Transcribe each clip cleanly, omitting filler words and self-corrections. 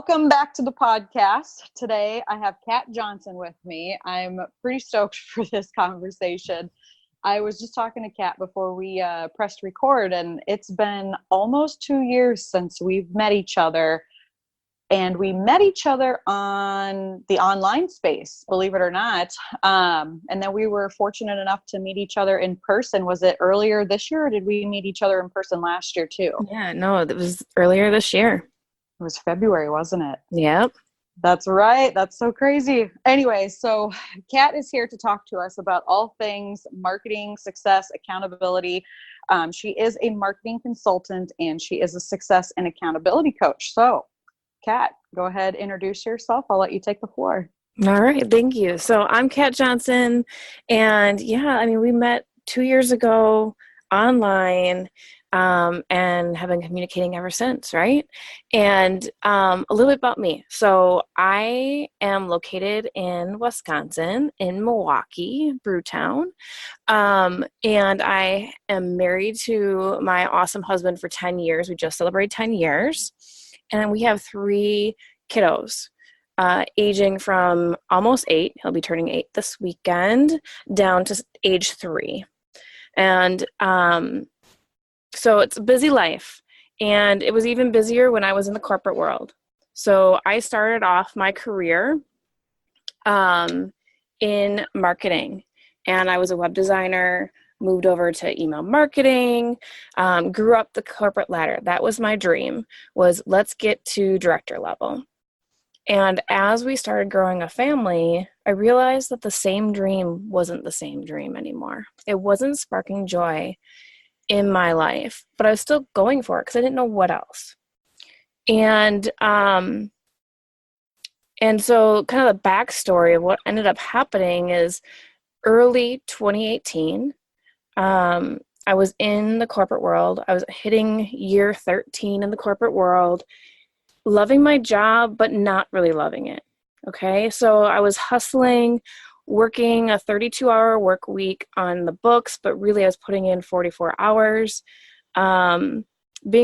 Welcome back to the podcast. Today I have Kat Johnson with me. I'm pretty stoked for this conversation. I was just talking to Kat before we pressed record, and it's been almost 2 years since we've met each other. And we met each other on the online space, believe it or not. And then we were fortunate enough to meet each other in person. Was it earlier this year, or did we meet each other in person last year too? Yeah, no, it was earlier this year. It was February, wasn't it? Yep. That's right. That's so crazy. Anyway, so Kat is here to talk to us about all things marketing, success, accountability. She is a marketing consultant and she is a success and accountability coach. So, Kat, go ahead, introduce yourself. I'll let you take the floor. All right. Thank you. So I'm Kat Johnson. And we met 2 years ago online. And have been communicating ever since, right? And a little bit about me. So I am located in Wisconsin, in Milwaukee, Brewtown. And I am married to my awesome husband for 10 years. We just celebrated 10 years. And we have 3 kiddos, aging from almost 8, he'll be turning 8 this weekend, down to age 3. And so it's a busy life, and it was even busier when I was in the corporate world. So I started off my career in marketing, and I was a web designer, moved over to email marketing, grew up the corporate ladder. That was my dream, was let's get to director level. And as we started growing a family, I realized that the same dream wasn't the same dream anymore. It wasn't sparking joy in my life, but I was still going for it because I didn't know what else. And so kind of the backstory of what ended up happening is early 2018, I was in the corporate world. I was hitting year 13 in the corporate world, loving my job, but not really loving it. Okay. So I was hustling, working a 32-hour work week on the books, but really I was putting in 44 hours. Being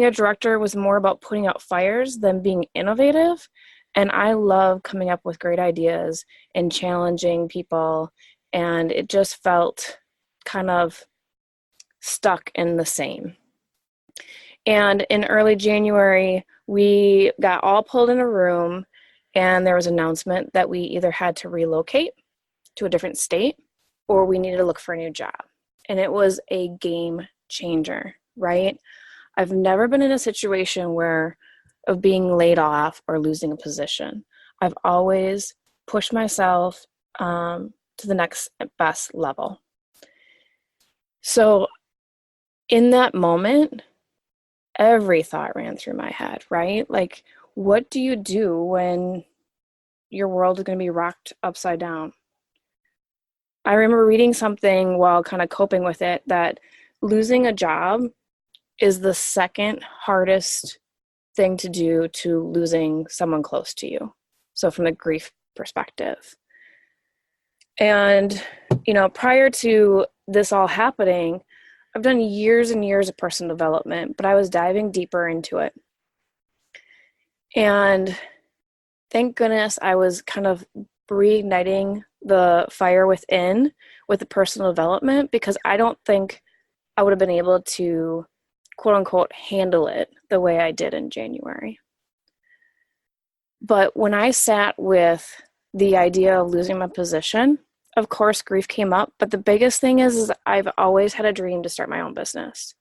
a director was more about putting out fires than being innovative. And I love coming up with great ideas and challenging people. And it just felt kind of stuck in the same. And in early January, we got all pulled in a room, and there was an announcement that we either had to relocate to a different state, or we needed to look for a new job. And it was a game changer, right? I've never been in a situation of being laid off or losing a position. I've always pushed myself to the next best level. So in that moment, every thought ran through my head, right? Like, what do you do when your world is going to be rocked upside down? I remember reading something while kind of coping with it that losing a job is the second hardest thing to do to losing someone close to you. So from the grief perspective. And, prior to this all happening, I've done years and years of personal development, but I was diving deeper into it. And thank goodness I was kind of reigniting the fire within with the personal development, because I don't think I would have been able to, quote unquote, handle it the way I did in January. But when I sat with the idea of losing my position, of course, grief came up. But the biggest thing is I've always had a dream to start my own business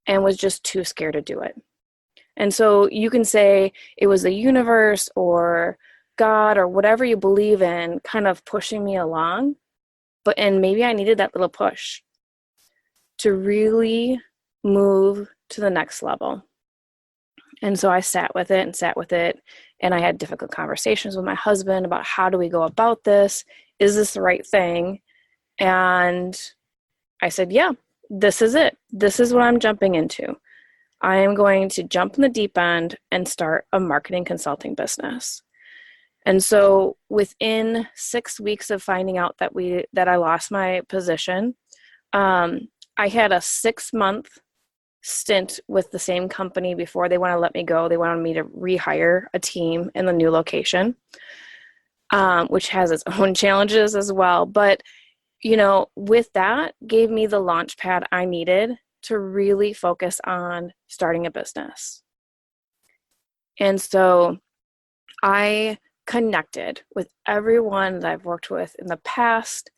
and was just too scared to do it. And so you can say it was the universe or God or whatever you believe in kind of pushing me along. And maybe I needed that little push to really move to the next level. And so I sat with it. And I had difficult conversations with my husband about how do we go about this? Is this the right thing? And I said, yeah, this is it. This is what I'm jumping into. I am going to jump in the deep end and start a marketing consulting business. And so within 6 weeks of finding out that I lost my position, I had a 6-month stint with the same company before they want to let me go. They wanted me to rehire a team in the new location, which has its own challenges as well. But, with that, gave me the launch pad I needed to really focus on starting a business. And so I connected with everyone that I've worked with in the past.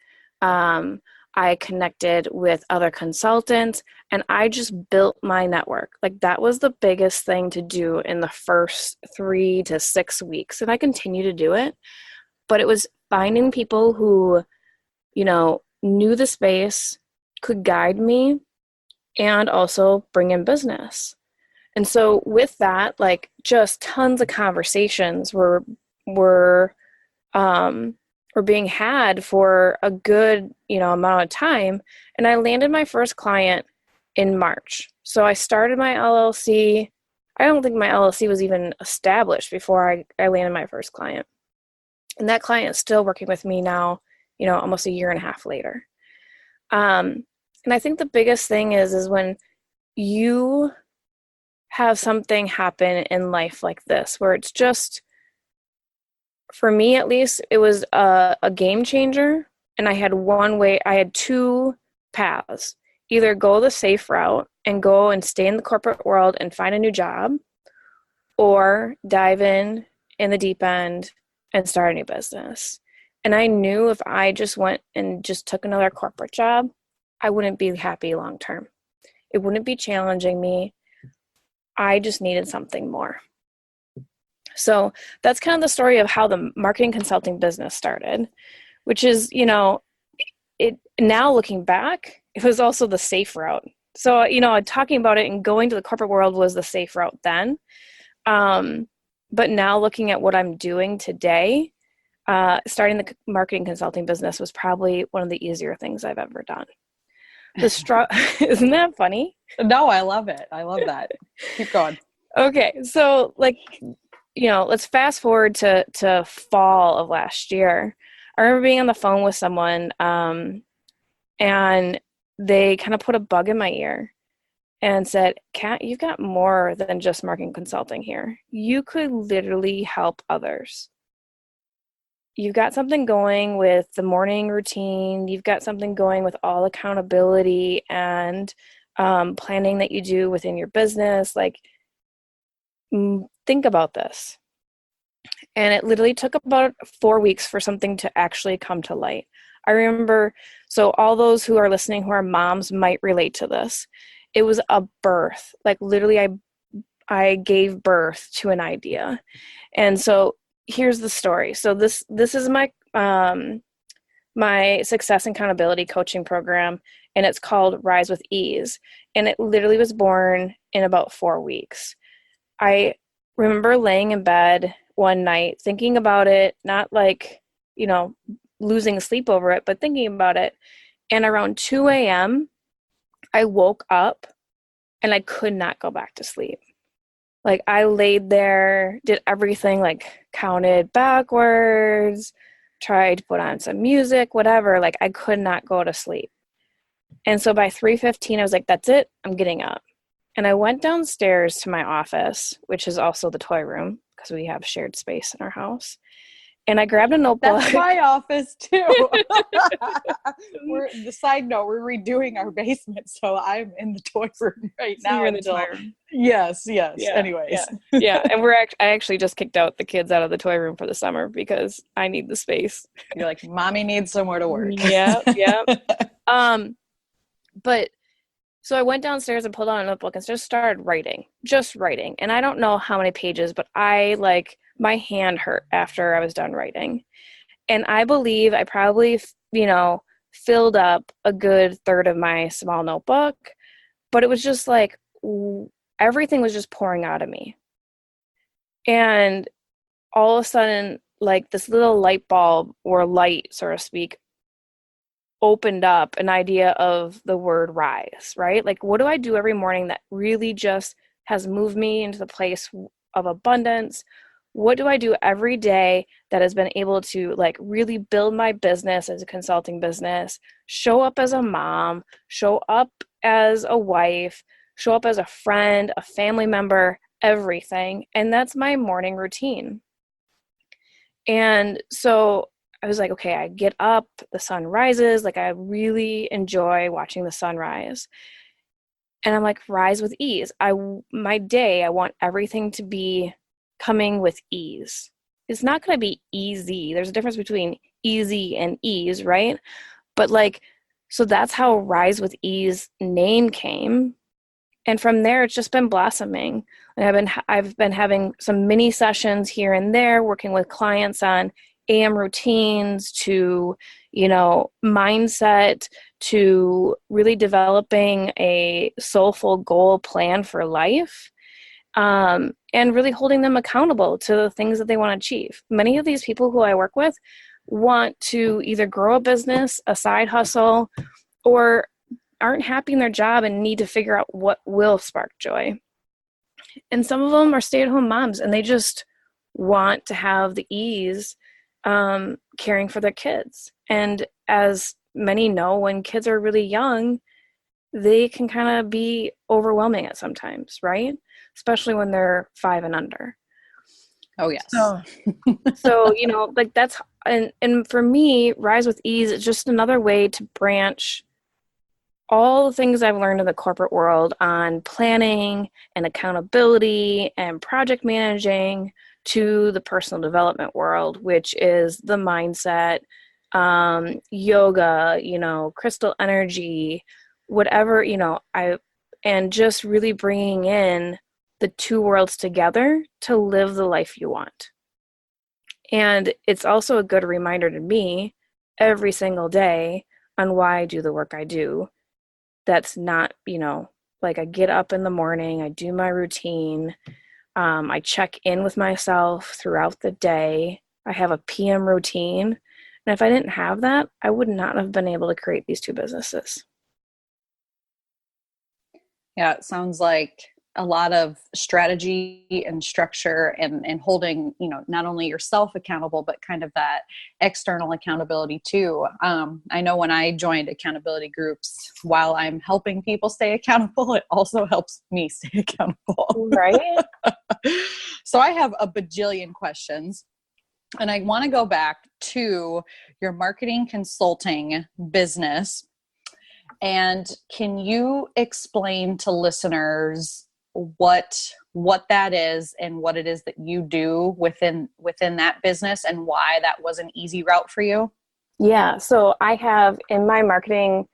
I connected with other consultants, and I just built my network. Like, that was the biggest thing to do in the first 3 to 6 weeks. And I continue to do it, but it was finding people who, knew the space, could guide me, and also bring in business. And so with that, like, just tons of conversations were being had for a good, amount of time. And I landed my first client in March. So I started my LLC. I don't think my LLC was even established before I landed my first client. And that client is still working with me now, almost a year and a half later. And I think the biggest thing is when you have something happen in life like this, where it's just, for me at least, it was a game changer. And I had 2 paths: either go the safe route and go and stay in the corporate world and find a new job, or dive in the deep end and start a new business. And I knew if I just went and just took another corporate job, I wouldn't be happy long term. It wouldn't be challenging me. I just needed something more. So that's kind of the story of how the marketing consulting business started, which is, it now looking back, it was also the safe route. So, talking about it and going to the corporate world was the safe route then. But now looking at what I'm doing today, starting the marketing consulting business was probably one of the easier things I've ever done. Isn't that funny? No, I love it. I love that. Keep going. Okay. So let's fast forward to fall of last year. I remember being on the phone with someone, and they kind of put a bug in my ear and said, "Kat, you've got more than just marketing consulting here. You could literally help others. You've got something going with the morning routine. You've got something going with all accountability and planning that you do within your business. Like, think about this." And it literally took about 4 weeks for something to actually come to light. I remember, so all those who are listening who are moms might relate to this. It was a birth. Like, literally, I gave birth to an idea. And so here's the story. So this is my my success and accountability coaching program, and it's called Rise with Ease. And it literally was born in about 4 weeks. I remember laying in bed one night thinking about it, not like, losing sleep over it, but thinking about it. And around 2 a.m., I woke up and I could not go back to sleep. Like, I laid there, did everything, like counted backwards, tried to put on some music, whatever. Like, I could not go to sleep. And so by 3:15, I was like, that's it, I'm getting up. And I went downstairs to my office, which is also the toy room because we have shared space in our house. And I grabbed a notebook. That's my office too. The side note, we're redoing our basement, so I'm in the toy room right now. You're in the toy room. Yes. Yeah, Anyways. Yeah. And I actually just kicked out the kids out of the toy room for the summer because I need the space. You're like, mommy needs somewhere to work. Yeah. But so I went downstairs and pulled out a notebook and just started writing. And I don't know how many pages, but my hand hurt after I was done writing. And I believe I probably, filled up a good third of my small notebook, but it was just like everything was just pouring out of me. And all of a sudden, like, this little light bulb or light, so to speak, opened up an idea of the word rise, right? Like, what do I do every morning that really just has moved me into the place of abundance? What do I do every day that has been able to, like, really build my business as a consulting business, show up as a mom, show up as a wife, show up as a friend, a family member, everything. And that's my morning routine. And so I was like, okay, I get up, the sun rises. Like, I really enjoy watching the sunrise. And I'm like, rise with ease. My day, I want everything to be coming with ease. It's not going to be easy. There's a difference between easy and ease, right? But like, so that's how Rise with Ease name came. And from there, it's just been blossoming. And I've been having some mini sessions here and there, working with clients on AM routines, to, mindset, to really developing a soulful goal plan for life, and really holding them accountable to the things that they want to achieve. Many of these people who I work with want to either grow a business, a side hustle, or aren't happy in their job and need to figure out what will spark joy. And some of them are stay-at-home moms, and they just want to have the ease caring for their kids. And as many know, when kids are really young, they can kind of be overwhelming at sometimes, right? Especially when they're 5 and under. Oh, yes. So like that's, and for me, Rise with Ease is just another way to branch all the things I've learned in the corporate world on planning and accountability and project managing to the personal development world, which is the mindset, yoga, crystal energy, whatever, and just really bringing in the two worlds together to live the life you want. And it's also a good reminder to me every single day on why I do the work I do. That's not, like, I get up in the morning, I do my routine, I check in with myself throughout the day. I have a PM routine. And if I didn't have that, I would not have been able to create these two businesses. Yeah, it sounds like a lot of strategy and structure and holding, not only yourself accountable, but kind of that external accountability too. I know when I joined accountability groups, while I'm helping people stay accountable, it also helps me stay accountable. Right? So I have a bajillion questions, and I want to go back to your marketing consulting business. And can you explain to listeners what that is and what it is that you do within that business, and why that was an easy route for you? Yeah. So I have, in my marketing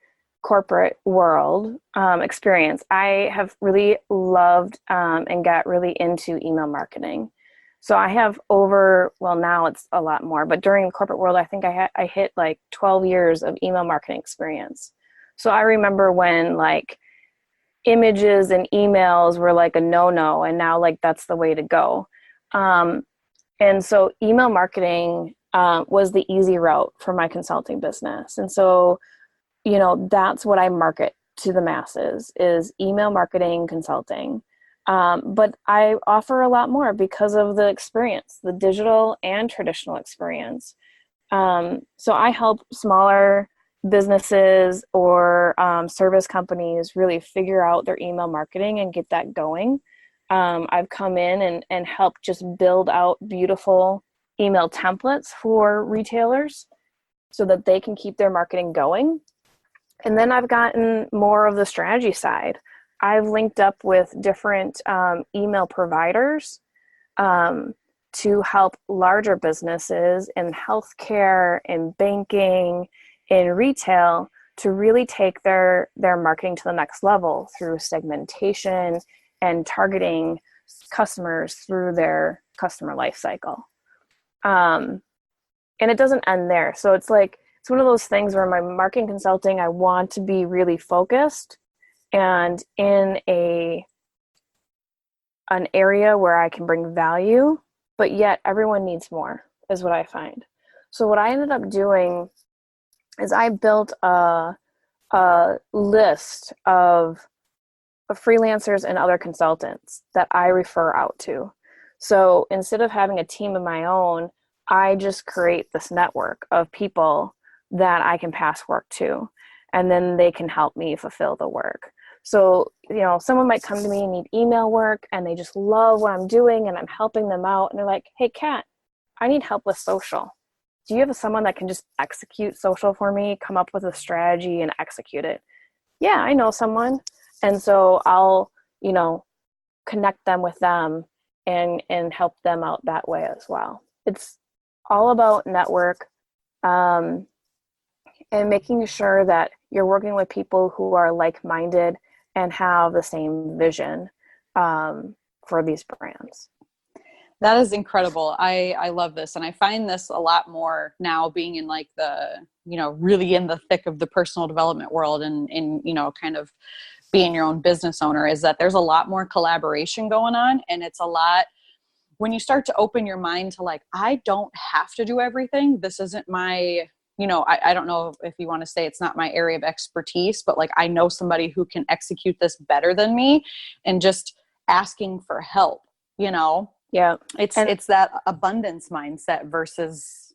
corporate world experience, I have really loved and got really into email marketing. So I have now it's a lot more, but during the corporate world, I think I hit like 12 years of email marketing experience. So I remember when like images and emails were like a no-no, and now like that's the way to go. And so email marketing was the easy route for my consulting business. And so, that's what I market to the masses, is email marketing consulting. But I offer a lot more because of the experience, the digital and traditional experience. So I help smaller businesses or service companies really figure out their email marketing and get that going. I've come in and helped just build out beautiful email templates for retailers so that they can keep their marketing going. And then I've gotten more of the strategy side. I've linked up with different email providers to help larger businesses in healthcare, in banking, in retail, to really take their marketing to the next level through segmentation and targeting customers through their customer life cycle. And it doesn't end there. So it's one of those things where my marketing consulting, I want to be really focused and in an area where I can bring value, but yet everyone needs more, is what I find. So what I ended up doing is I built a list of freelancers and other consultants that I refer out to. So instead of having a team of my own, I just create this network of people that I can pass work to, and then they can help me fulfill the work. So, someone might come to me and need email work and they just love what I'm doing and I'm helping them out. And they're like, hey, Kat, I need help with social. Do you have someone that can just execute social for me, come up with a strategy and execute it? Yeah, I know someone. And so I'll, connect them with them and help them out that way as well. It's all about network, and making sure that you're working with people who are like-minded and have the same vision for these brands. That is incredible. I love this. And I find this a lot more now being in like the, really in the thick of the personal development world and kind of being your own business owner, is that there's a lot more collaboration going on. And it's a lot, when you start to open your mind to like, I don't have to do everything. This isn't my, I don't know if you want to say it's not my area of expertise, but like, I know somebody who can execute this better than me, and just asking for help, Yeah. It's that abundance mindset versus,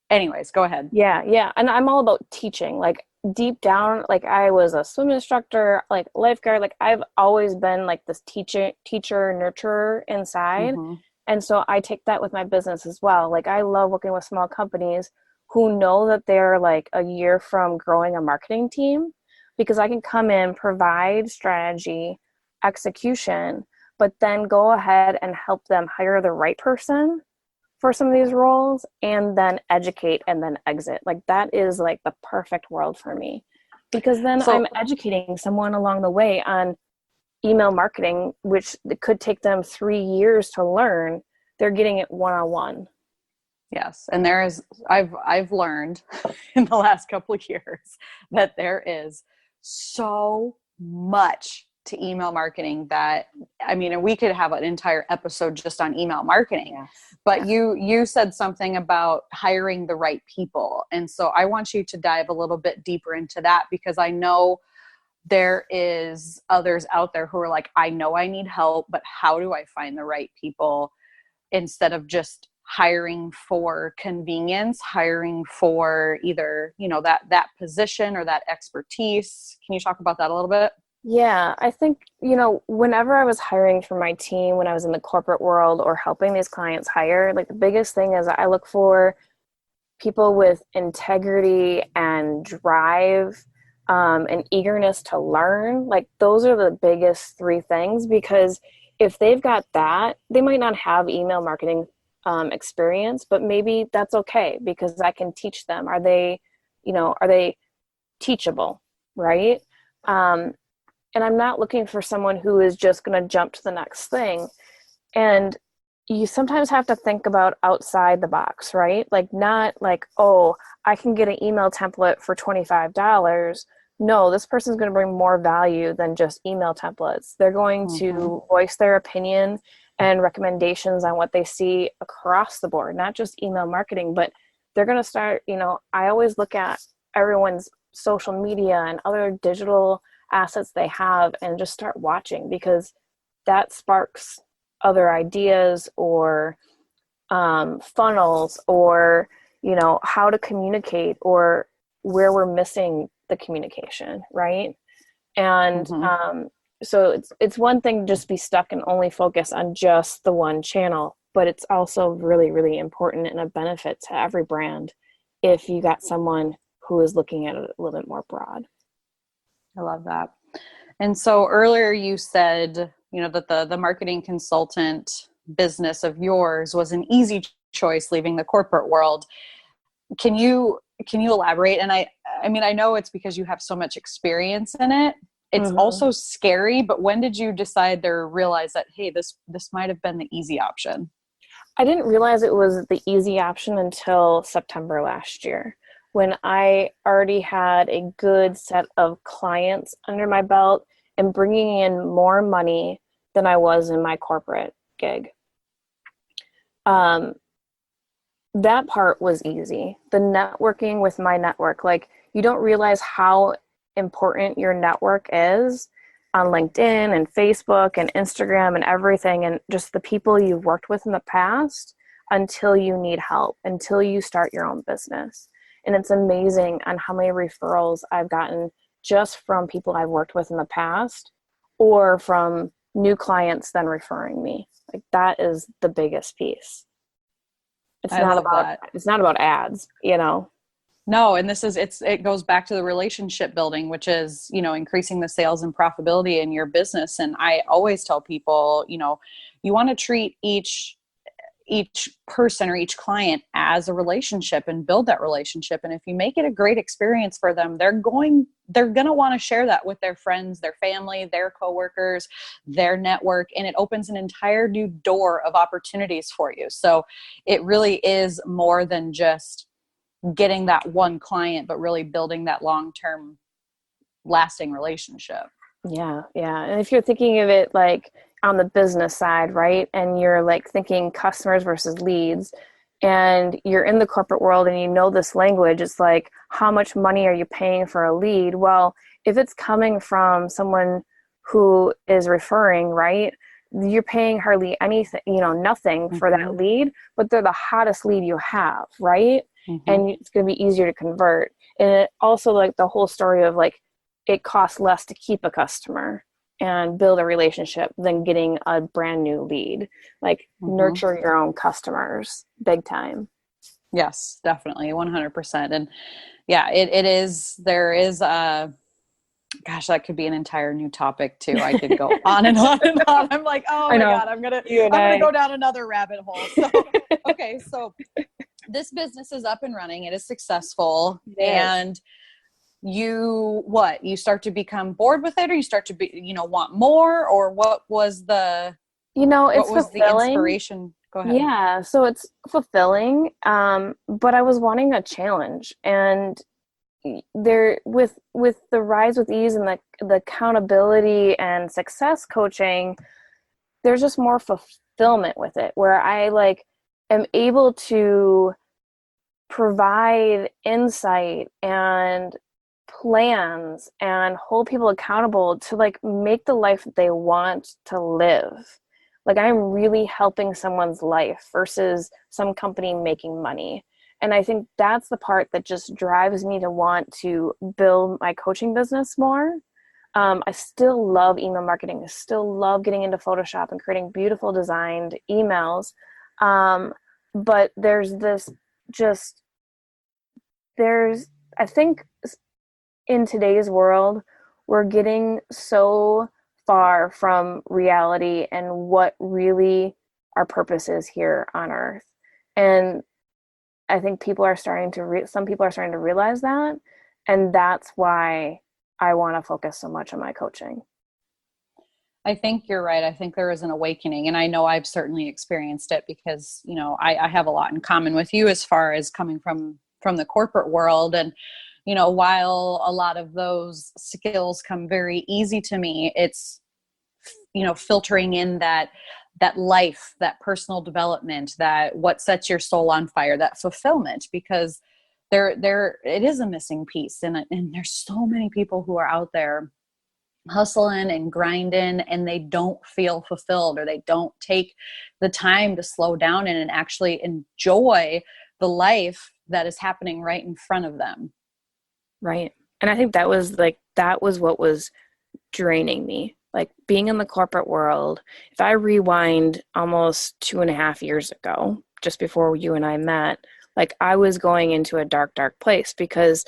anyways, go ahead. Yeah. Yeah. And I'm all about teaching, like deep down, like I was a swim instructor, like lifeguard, like I've always been like this teacher, nurturer inside. Mm-hmm. And so I take that with my business as well. Like I love working with small companies who know that they're like a year from growing a marketing team, because I can come in, provide strategy, execution, but then go ahead and help them hire the right person for some of these roles, and then educate and then exit. Like that is like the perfect world for me, because then I'm educating someone along the way on email marketing, which could take them 3 years to learn. They're getting it one-on-one. Yes. And I've learned in the last couple of years that there is so much to email marketing that, and we could have an entire episode just on email marketing. Yes. But you said something about hiring the right people. And so I want you to dive a little bit deeper into that, because I know there is others out there who are like, I know I need help, but how do I find the right people, instead of just hiring for convenience, hiring for either, that position or that expertise. Can you talk about that a little bit? Yeah, I think, whenever I was hiring for my team, when I was in the corporate world or helping these clients hire, like the biggest thing is I look for people with integrity and drive, and eagerness to learn. Like those are the biggest 3 things, because if they've got that, they might not have email marketing experience, but maybe that's okay, because I can teach them. Are they teachable, right? And I'm not looking for someone who is just going to jump to the next thing. And you sometimes have to think about outside the box, right? Like not like, oh, I can get an email template for $25. No, this person's going to bring more value than just email templates. They're going to voice their opinion and recommendations on what they see across the board, not just email marketing, but they're going to start, I always look at everyone's social media and other digital assets they have and just start watching, because that sparks other ideas or funnels, or how to communicate, or where we're missing the communication, right? And so it's one thing to just be stuck and only focus on just the one channel, but it's also really, really important and a benefit to every brand if you got someone who is looking at it a little bit more broad. I love that. And so earlier you said, that the marketing consultant business of yours was an easy choice leaving the corporate world. Can you elaborate? And I know it's because you have so much experience in it. It's also scary, but when did you decide or realize that, hey, this might have been the easy option? I didn't realize it was the easy option until September last year, when I already had a good set of clients under my belt and bringing in more money than I was in my corporate gig. That part was easy. The networking with my network, like you don't realize how important your network is on LinkedIn and Facebook and Instagram and everything, and just the people you've worked with in the past until you need help, until you start your own business. And it's amazing on how many referrals I've gotten just from people I've worked with in the past or from new clients then referring me. Like that is the biggest piece. I love that. It's not about ads, you know. No, and it goes back to the relationship building, which is, increasing the sales and profitability in your business. And I always tell people, you want to treat each person or each client as a relationship and build that relationship. And if you make it a great experience for them, they're going to want to share that with their friends, their family, their coworkers, their network, and it opens an entire new door of opportunities for you. So it really is more than just getting that one client, but really building that long-term lasting relationship. Yeah. Yeah. And if you're thinking of it like on the business side, right? And you're like thinking customers versus leads, and you're in the corporate world and you know this language, it's like, how much money are you paying for a lead? Well, if it's coming from someone who is referring, right? You're paying hardly anything, nothing for that lead, but they're the hottest lead you have, right? And it's going to be easier to convert. And it also, like, the whole story of like, it costs less to keep a customer and build a relationship than getting a brand new lead. Like nurture your own customers big time. Yes, definitely. 100%. And yeah, there is gosh, that could be an entire new topic too. I could go on and on and on. I'm like, oh my God, I'm going to go down another rabbit hole. So, okay. So this business is up and running. It is successful. And you start to become bored with it, or you start to be, want more, or what was the, it's the inspiration? Go ahead. Yeah. So it's fulfilling. But I was wanting a challenge, and there with the Rise with Ease and the accountability and success coaching, there's just more fulfillment with it, where I like am able to provide insight and plans and hold people accountable to like make the life that they want to live. Like I'm really helping someone's life versus some company making money. And I think that's the part that just drives me to want to build my coaching business more. I still love email marketing. I still love getting into Photoshop and creating beautiful designed emails. But I think in today's world, we're getting so far from reality and what really our purpose is here on earth. And I think some people are starting to realize that. And that's why I want to focus so much on my coaching. I think you're right. I think there is an awakening, and I know I've certainly experienced it because, I have a lot in common with you as far as coming from the corporate world. And, while a lot of those skills come very easy to me, it's, filtering in that life, that personal development, that what sets your soul on fire, that fulfillment, because it is a missing piece. And there's so many people who are out there hustling and grinding, and they don't feel fulfilled, or they don't take the time to slow down and actually enjoy the life that is happening right in front of them. Right. And I think that was what was draining me. Like being in the corporate world, if I rewind almost 2.5 years ago, just before you and I met, like I was going into a dark, dark place because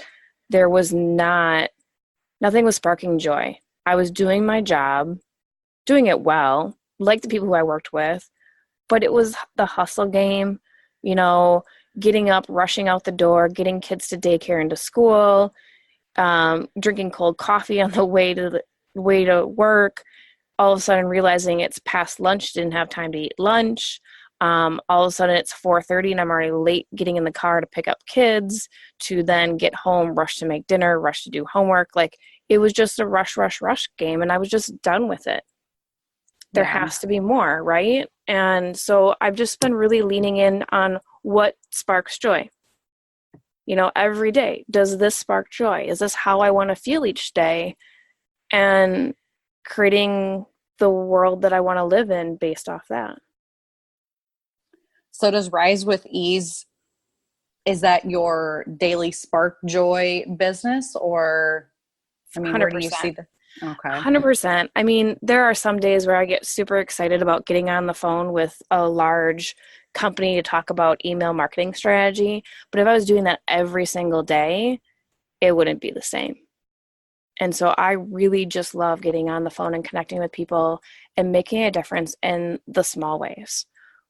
there was nothing was sparking joy. I was doing my job, doing it well, like the people who I worked with, but it was the hustle game, getting up, rushing out the door, getting kids to daycare and to school, drinking cold coffee on the way to work, all of a sudden realizing it's past lunch, didn't have time to eat lunch. All of a sudden it's 4:30 and I'm already late getting in the car to pick up kids, to then get home, rush to make dinner, rush to do homework. Like it was just a rush, rush, rush game, and I was just done with it. There has to be more, right? And so I've just been really leaning in on what sparks joy. Every day, does this spark joy? Is this how I want to feel each day? And creating the world that I want to live in based off that. So does Rise with Ease, is that your daily spark joy business, or? I mean, where do you 100%. see the, okay. 100%. I mean, there are some days where I get super excited about getting on the phone with a large company to talk about email marketing strategy. But if I was doing that every single day, it wouldn't be the same. And so I really just love getting on the phone and connecting with people and making a difference in the small ways.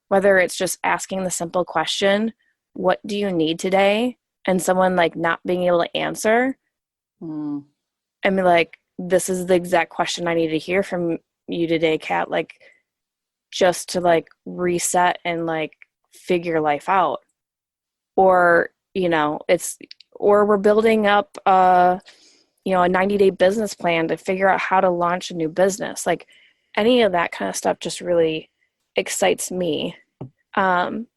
Whether it's just asking the simple question, what do you need today? And someone like not being able to answer. Mm. I mean, like, this is the exact question I need to hear from you today, Kat. Like, just to like reset and like figure life out. Or, or we're building up a 90-day business plan to figure out how to launch a new business. Like any of that kind of stuff just really excites me.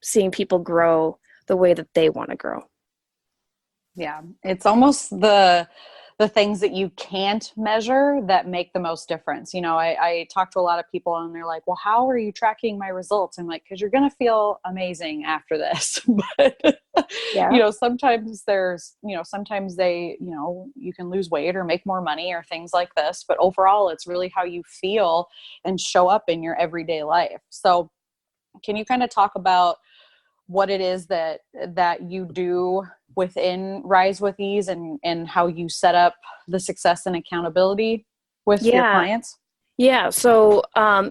Seeing people grow the way that they want to grow. Yeah, it's almost the things that you can't measure that make the most difference. I talk to a lot of people and they're like, well, how are you tracking my results? I'm like, because you're going to feel amazing after this. But, Yeah. sometimes sometimes you can lose weight or make more money or things like this. But overall, it's really how you feel and show up in your everyday life. So can you kind of talk about what it is that you do within Rise with Ease and how you set up the success and accountability with your Yeah. clients? Yeah. So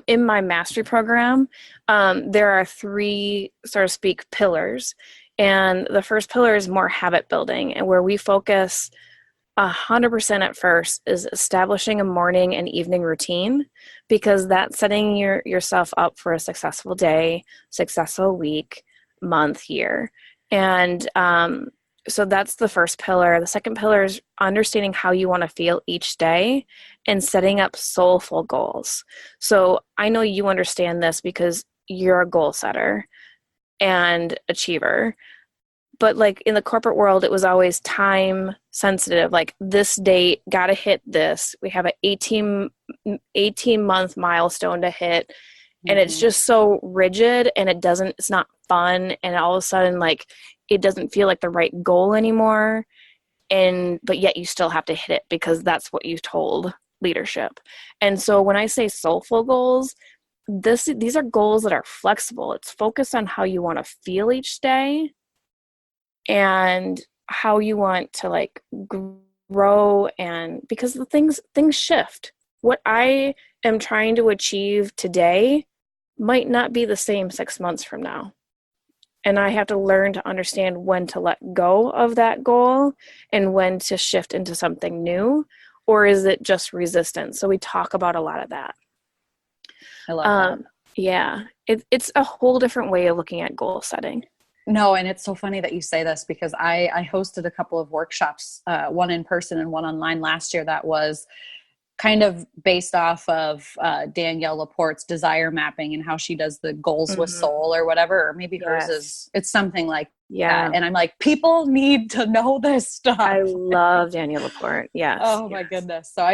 in my mastery program, there are three, so to speak, pillars. And the first pillar is more habit building, and where we focus 100% at first is establishing a morning and evening routine, because that's setting yourself up for a successful day, successful week, month, year. And so that's the first pillar. The second pillar is understanding how you want to feel each day and setting up soulful goals. So I know you understand this because you're a goal setter and achiever. But like in the corporate world, it was always time sensitive. Like this date, got to hit this. We have an 18-month milestone to hit. And it's just so rigid, and it's not fun. And all of a sudden, like, it doesn't feel like the right goal anymore. But yet you still have to hit it because that's what you've told leadership. And so when I say soulful goals, these are goals that are flexible. It's focused on how you want to feel each day and how you want to like grow, and because the things shift. What I am trying to achieve today might not be the same 6 months from now. And I have to learn to understand when to let go of that goal and when to shift into something new, or is it just resistance? So we talk about a lot of that. I love that. Yeah, it's a whole different way of looking at goal setting. No, and it's so funny that you say this because I hosted a couple of workshops, one in person and one online last year, that was kind of based off of Danielle Laporte's desire mapping and how she does the goals with soul or whatever, or maybe hers is, it's something like that. And I'm like, people need to know this stuff. I love Danielle Laporte. Yes. Oh my goodness. So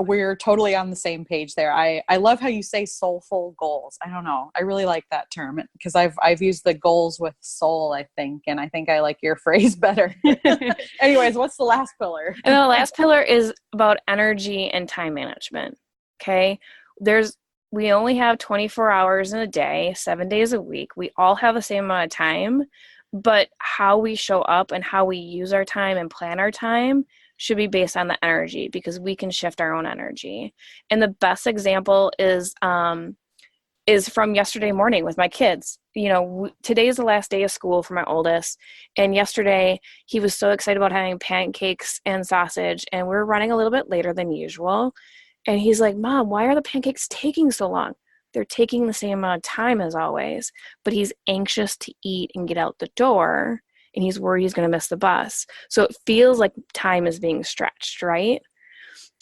we're totally on the same page there. I love how you say soulful goals. I don't know. I really like that term because I've used the goals with soul, I think. And I think I like your phrase better. Anyways, what's the last pillar? And the last pillar is about energy and time management. Okay. We only have 24 hours in a day, 7 days a week. We all have the same amount of time, but how we show up and how we use our time and plan our time should be based on the energy, because we can shift our own energy. And the best example is from yesterday morning with my kids. Today is the last day of school for my oldest, and yesterday he was so excited about having pancakes and sausage, and we're running a little bit later than usual. And he's like, Mom, why are the pancakes taking so long? They're taking the same amount of time as always, but he's anxious to eat and get out the door, and he's worried he's going to miss the bus. So it feels like time is being stretched, right?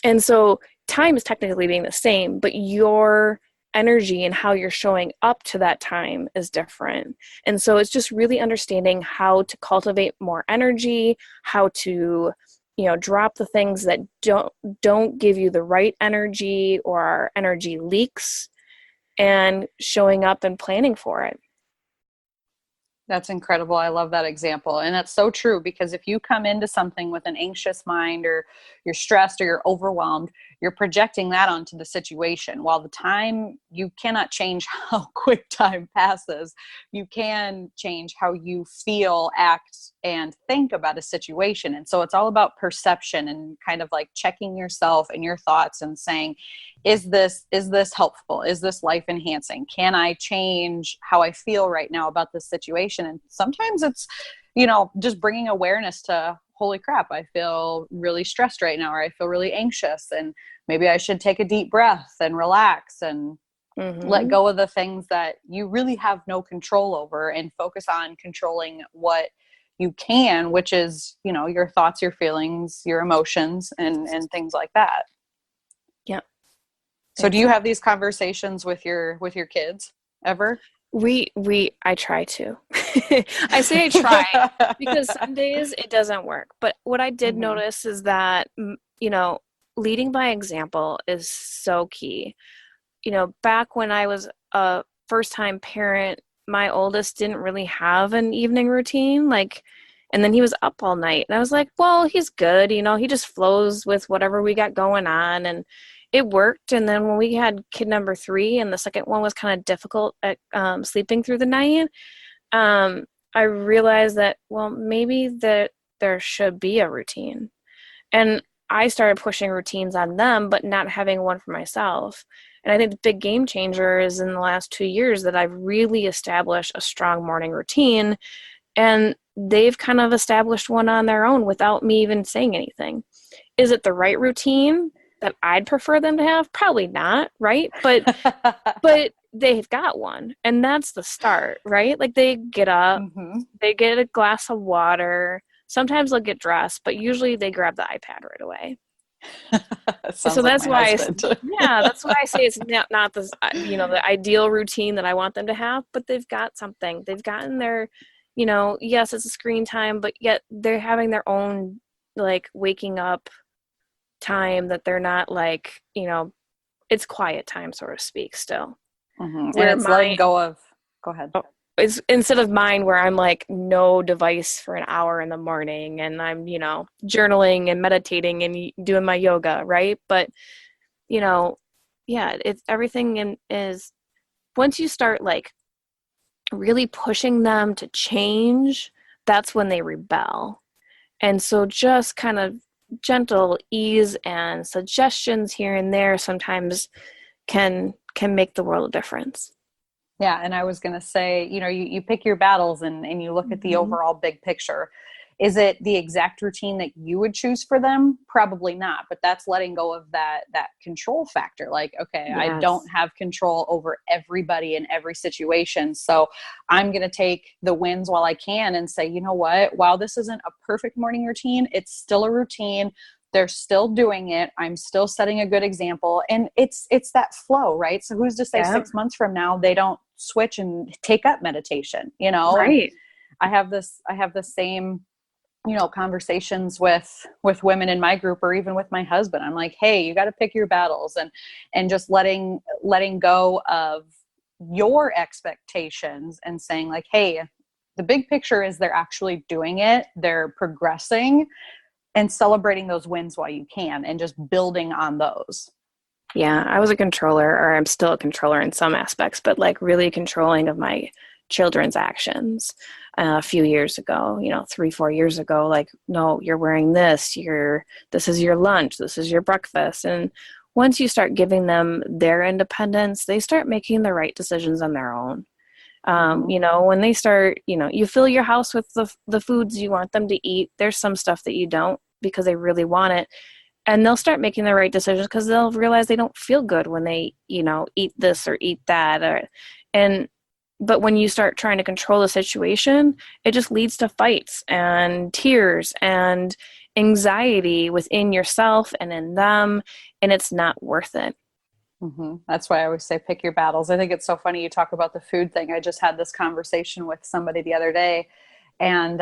And so time is technically being the same, but your energy and how you're showing up to that time is different. And so it's just really understanding how to cultivate more energy, how to drop the things that don't give you the right energy or are energy leaks, and showing up and planning for it. That's incredible. I love that example. And that's so true, because if you come into something with an anxious mind, or you're stressed or you're overwhelmed, you're projecting that onto the situation. While the time, you cannot change how quick time passes, you can change how you feel, act, and think about a situation. And so it's all about perception and kind of like checking yourself and your thoughts and saying, is this helpful? Is this life enhancing? Can I change how I feel right now about this situation? And sometimes it's, just bringing awareness to, holy crap, I feel really stressed right now, or I feel really anxious, and maybe I should take a deep breath and relax and let Mm-hmm. go of the things that you really have no control over, and focus on controlling what you can, which is, your thoughts, your feelings, your emotions, and things like that. Yeah. So do you have these conversations with your kids ever? I try to. I say I try because some days it doesn't work. But what I did Hmm. notice is that, leading by example is so key. Back when I was a first time parent, my oldest didn't really have an evening routine. And then he was up all night. And I was like, well, he's good. He just flows with whatever we got going on. And it worked. And then when we had kid number 3, and the second one was kind of difficult at sleeping through the night, um, I realized that, well, maybe that there should be a routine. And I started pushing routines on them, but not having one for myself. And I think the big game changer is in the last 2 years that I've really established a strong morning routine, and they've kind of established one on their own without me even saying anything. Is it the right routine that I'd prefer them to have? Probably not, right? But they've got one, and that's the start, right? Like, they get up, Hmm. they get a glass of water, sometimes they'll get dressed, but usually they grab the iPad right away. So Sounds like that's my why husband. yeah, that's why I say it's not the the ideal routine that I want them to have, but they've got something. They've gotten their, yes, it's a screen time, but yet they're having their own, like, waking up time that they're not, like, it's quiet time, so to speak, still. Hmm. And Where it's letting mine, go of, go ahead. oh, is instead of mine where I'm like no device for an hour in the morning, and I'm, journaling and meditating and doing my yoga, right? But, you know, yeah, it's everything is once you start, like, really pushing them to change, that's when they rebel. And so just kind of gentle ease and suggestions here and there sometimes can make the world a difference. Yeah, and I was going to say, you pick your battles, and you look at the Mhm. overall big picture. Is it the exact routine that you would choose for them? Probably not, but that's letting go of that control factor. Like, okay, I don't Yes. have control over everybody in every situation, so I'm going to take the wins while I can and say, you know what? While this isn't a perfect morning routine, it's still a routine. They're still doing it. I'm still setting a good example, and it's that flow, right? So who's to say Yeah. 6 months from now they don't switch and take up meditation, and Right. I have the same, conversations with women in my group, or even with my husband. I'm like, hey, you got to pick your battles, and just letting go of your expectations, and saying, like, hey, the big picture is they're actually doing it, they're progressing, and celebrating those wins while you can, and just building on those. Yeah, I was a controller, or I'm still a controller in some aspects, but like really controlling of my children's actions a few years ago, 3, 4 years ago, like, no, you're wearing this, this is your lunch, this is your breakfast. And once you start giving them their independence, they start making the right decisions on their own. Mm-hmm. When they start, you fill your house with the foods you want them to eat. There's some stuff that you don't because they really want it, and they'll start making the right decisions because they'll realize they don't feel good when they eat this or eat that, and but when you start trying to control the situation, it just leads to fights and tears and anxiety within yourself and in them, and it's not worth it. Mm-hmm. That's why I always say pick your battles. I think it's so funny you talk about the food thing. I just had this conversation with somebody the other day, and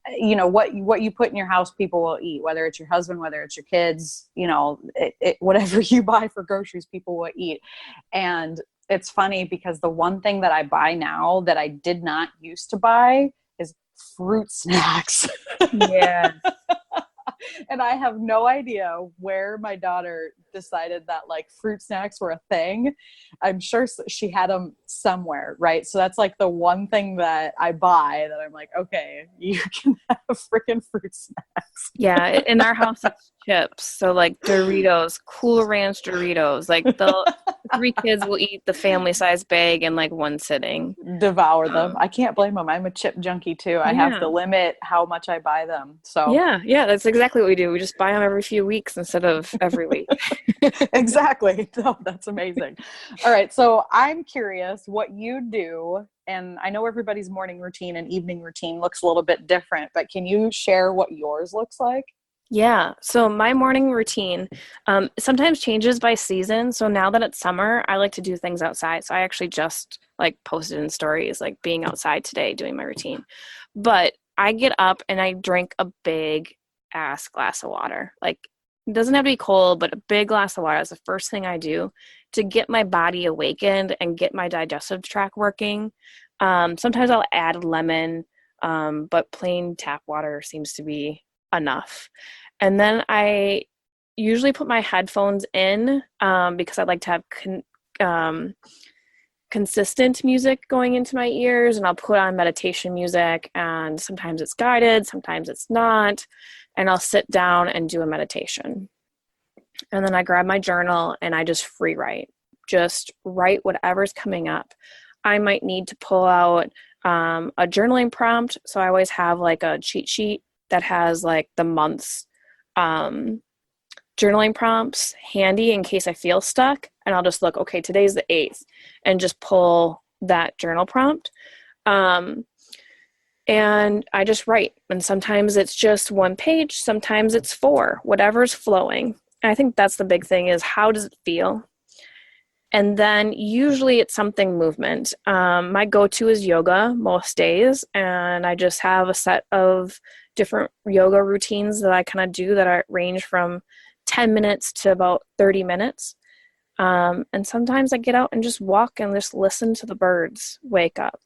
what you put in your house, people will eat. Whether it's your husband, whether it's your kids, whatever you buy for groceries, people will eat. And it's funny because the one thing that I buy now that I did not used to buy is fruit snacks. Yeah. And I have no idea where my daughter decided that like fruit snacks were a thing. I'm sure she had them somewhere, right? So that's like the one thing that I buy that I'm like, okay, you can have freaking fruit snacks. Yeah, in our house it's chips. So like Doritos, Cool Ranch Doritos. Like the three kids will eat the family size bag in like one sitting. Devour them. Um, I can't blame them. I'm a chip junkie too. I have to yeah. limit how much I buy them. So Yeah, yeah, that's exactly what we do. We just buy them every few weeks instead of every week. exactly. No, that's amazing. All right. So I'm curious what you do. And I know everybody's morning routine and evening routine looks a little bit different, but can you share what yours looks like? Yeah, so my morning routine sometimes changes by season. So now that it's summer, I like to do things outside. So I actually just like posted in stories, like being outside today doing my routine. But I get up and I drink a big ass glass of water. Like it doesn't have to be cold, but a big glass of water is the first thing I do to get my body awakened and get my digestive tract working. Sometimes I'll add lemon, but plain tap water seems to be enough. And then I usually put my headphones in because I like to have um, consistent music going into my ears, and I'll put on meditation music, and sometimes it's guided, sometimes it's not, and I'll sit down and do a meditation. And then I grab my journal and I just write whatever's coming up. I might need to pull out a journaling prompt, so I always have like a cheat sheet that has like the months um, journaling prompts handy in case I feel stuck. And I'll just look, okay, today's the 8th, and just pull that journal prompt. And I just write. And sometimes it's just one page, sometimes it's four, whatever's flowing. And I think that's the big thing is how does it feel? And then usually it's something movement. My go-to is yoga most days, and I just have a set of different yoga routines that I kind of do that are range from 10 minutes to about 30 minutes. And sometimes I get out and just walk and just listen to the birds wake up.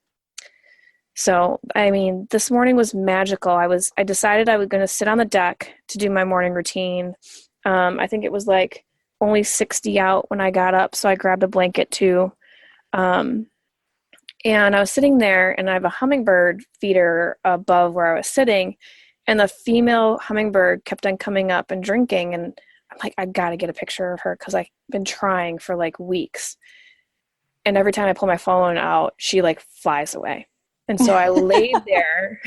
So, I mean, this morning was magical. I decided I was going to sit on the deck to do my morning routine. I think it was like only 60 out when I got up, so I grabbed a blanket too. And I was sitting there, and I have a hummingbird feeder above where I was sitting, and the female hummingbird kept on coming up and drinking, and I'm like, I gotta get a picture of her because I've been trying for like weeks. And every time I pull my phone out, she like flies away. And so I laid there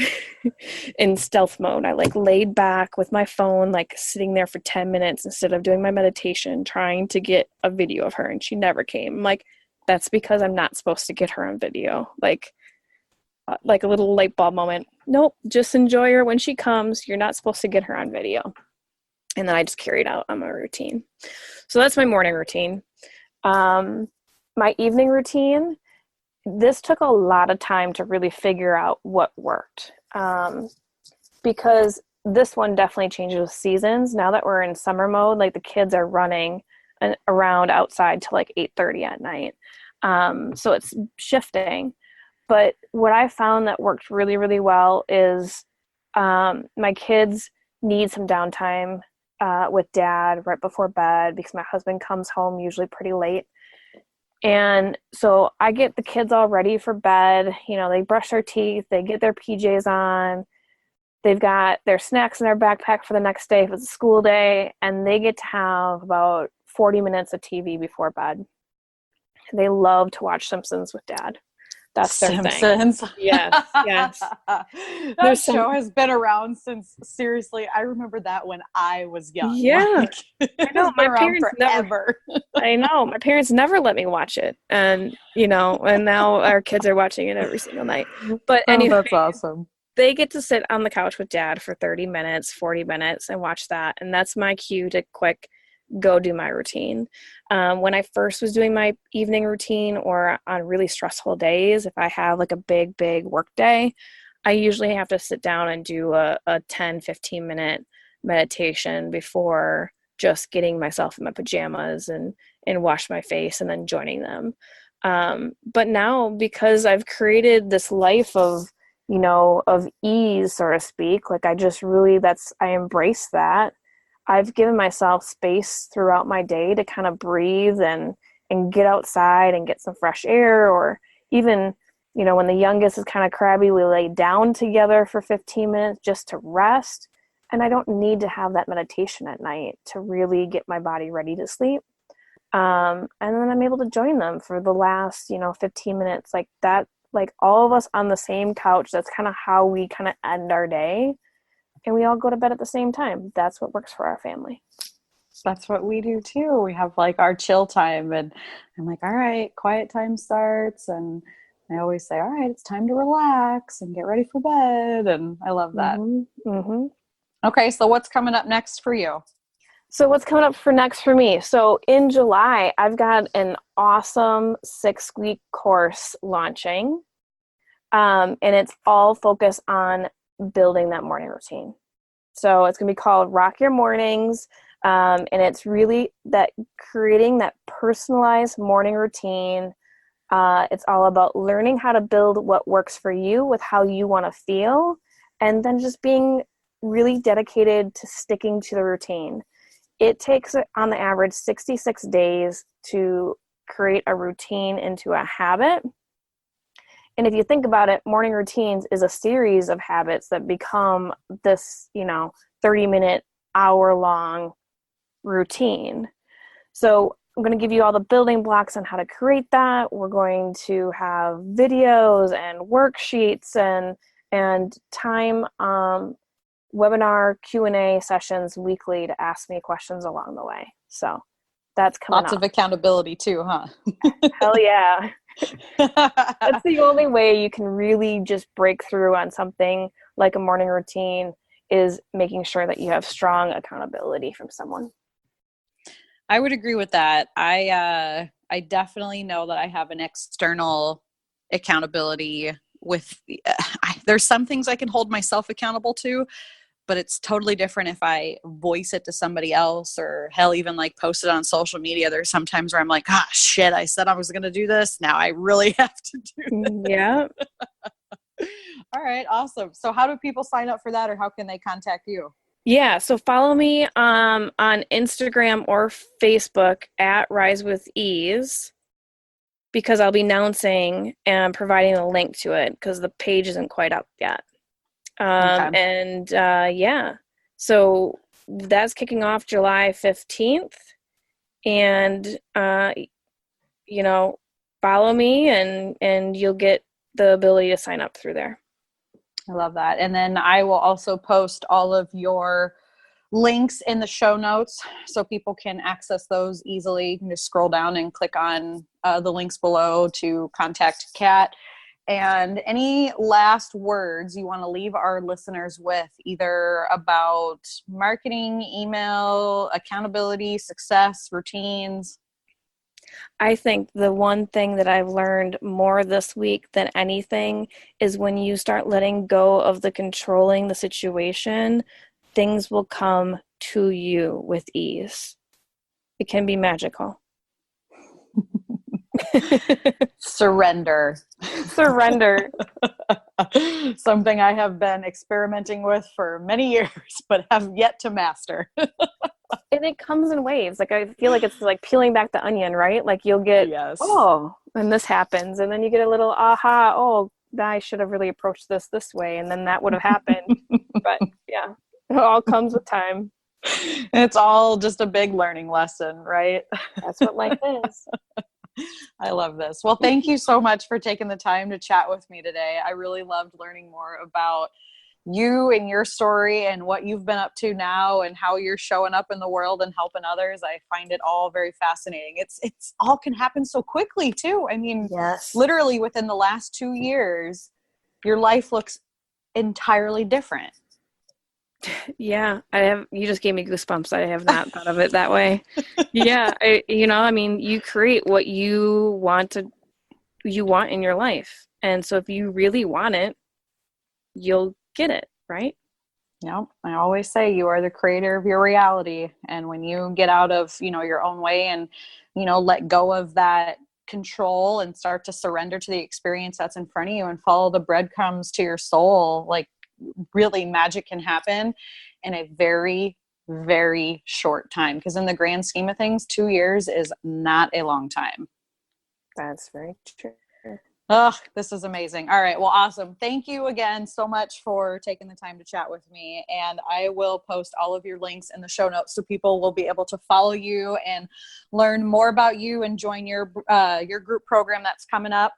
in stealth mode. I like laid back with my phone, like sitting there for 10 minutes instead of doing my meditation, trying to get a video of her. And she never came. I'm like, that's because I'm not supposed to get her on video. Like a little light bulb moment. Nope, just enjoy her when she comes. You're not supposed to get her on video. And then I just carried out on my routine. So that's my morning routine. My evening routine, this took a lot of time to really figure out what worked, because this one definitely changes with seasons. Now that we're in summer mode, like the kids are running around outside till like 8:30 at night. So it's shifting. But what I found that worked really, really well is my kids need some downtime with dad right before bed because my husband comes home usually pretty late. And so I get the kids all ready for bed. You know, they brush their teeth, they get their PJs on, they've got their snacks in their backpack for the next day if it's a school day, and they get to have about 40 minutes of TV before bed. They love to watch Simpsons with dad. That's their Simpsons. thing. Yes, yes. That show has been around since, seriously, I remember that when I was young. Yeah. Like, I know. my parents never. I know. My parents never let me watch it. And, you know, and now our kids are watching it every single night. But anyway, that's awesome. They get to sit on the couch with dad for 30 minutes, 40 minutes and watch that. And that's my cue to quick go do my routine. When I first was doing my evening routine or on really stressful days, if I have like a big work day, I usually have to sit down and do a 10, 15 minute meditation before just getting myself in my pajamas and wash my face and then joining them. But now, because I've created this life of, of ease, so to speak, like I embrace that. I've given myself space throughout my day to kind of breathe and get outside and get some fresh air, or even, when the youngest is kind of crabby, we lay down together for 15 minutes just to rest. And I don't need to have that meditation at night to really get my body ready to sleep. And then I'm able to join them for the last, 15 minutes, like that, like all of us on the same couch. That's kind of how we kind of end our day. And we all go to bed at the same time. That's what works for our family. That's what we do too. We have like our chill time, and I'm like, all right, quiet time starts. And I always say, all right, it's time to relax and get ready for bed. And I love that. Mm-hmm. Mm-hmm. Okay. So what's coming up next for you? So what's coming up next for me? So in July, I've got an awesome 6-week course launching. And it's all focused on building that morning routine. So it's going to be called Rock Your Mornings. And it's really that creating that personalized morning routine. It's all about learning how to build what works for you with how you want to feel, and then just being really dedicated to sticking to the routine. It takes, on the average, 66 days to create a routine into a habit. And if you think about it, morning routines is a series of habits that become this, 30-minute, hour-long routine. So I'm going to give you all the building blocks on how to create that. We're going to have videos and worksheets and time webinar Q&A sessions weekly to ask me questions along the way. So that's coming Lots up. of accountability too, huh? Hell yeah. That's the only way you can really just break through on something like a morning routine, is making sure that you have strong accountability from someone. I would agree with that. I definitely know that I have an external accountability with, there's some things I can hold myself accountable to, but it's totally different if I voice it to somebody else, or hell, even like post it on social media. There's sometimes where I'm like, shit, I said I was going to do this. Now I really have to do this. Yeah. All right. Awesome. So how do people sign up for that, or how can they contact you? Yeah, so follow me on Instagram or Facebook at Rise with Ease, because I'll be announcing and providing a link to it because the page isn't quite up yet. Okay. And yeah, so that's kicking off July 15th. And, follow me and you'll get the ability to sign up through there. I love that. And then I will also post all of your links in the show notes so people can access those easily. You can just scroll down and click on the links below to contact Kat. And any last words you want to leave our listeners with, either about marketing, email, accountability, success, routines? I think the one thing that I've learned more this week than anything is when you start letting go of the controlling the situation, things will come to you with ease. It can be magical. Surrender. Surrender. Something I have been experimenting with for many years, but have yet to master. And it comes in waves. Like, I feel like it's like peeling back the onion, right? Like you'll get, Yes. oh, and this happens. And then you get a little aha, oh, I should have really approached this way. And then that would have happened. But yeah, it all comes with time. It's all just a big learning lesson, right? That's what life is. I love this. Well, thank you so much for taking the time to chat with me today. I really loved learning more about you and your story and what you've been up to now and how you're showing up in the world and helping others. I find it all very fascinating. It's all can happen so quickly too. I mean, Yes. Literally within the last 2 years, your life looks entirely different. Yeah, you just gave me goosebumps. I have not thought of it that way. Yeah, you create what you want in your life. And so if you really want it, you'll get it, right? Yeah, I always say you are the creator of your reality. And when you get out of, your own way and, let go of that control and start to surrender to the experience that's in front of you and follow the breadcrumbs to your soul, like really magic can happen in a very, very short time. Because in the grand scheme of things, 2 years is not a long time. That's very true. Oh, this is amazing. All right. Well, awesome. Thank you again so much for taking the time to chat with me. And I will post all of your links in the show notes so people will be able to follow you and learn more about you and join your group program that's coming up.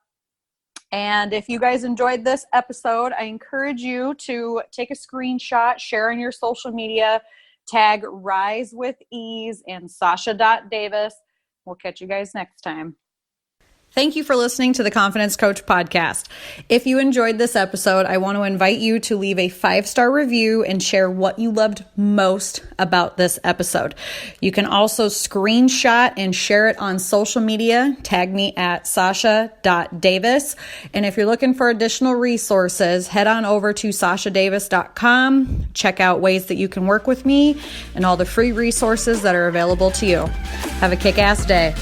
And if you guys enjoyed this episode, I encourage you to take a screenshot, share on your social media, tag Rise with Ease and Sasha.Davis. We'll catch you guys next time. Thank you for listening to the Confidence Coach podcast. If you enjoyed this episode, I want to invite you to leave a 5-star review and share what you loved most about this episode. You can also screenshot and share it on social media. Tag me at Sasha.Davis. And if you're looking for additional resources, head on over to SashaDavis.com. Check out ways that you can work with me and all the free resources that are available to you. Have a kick-ass day.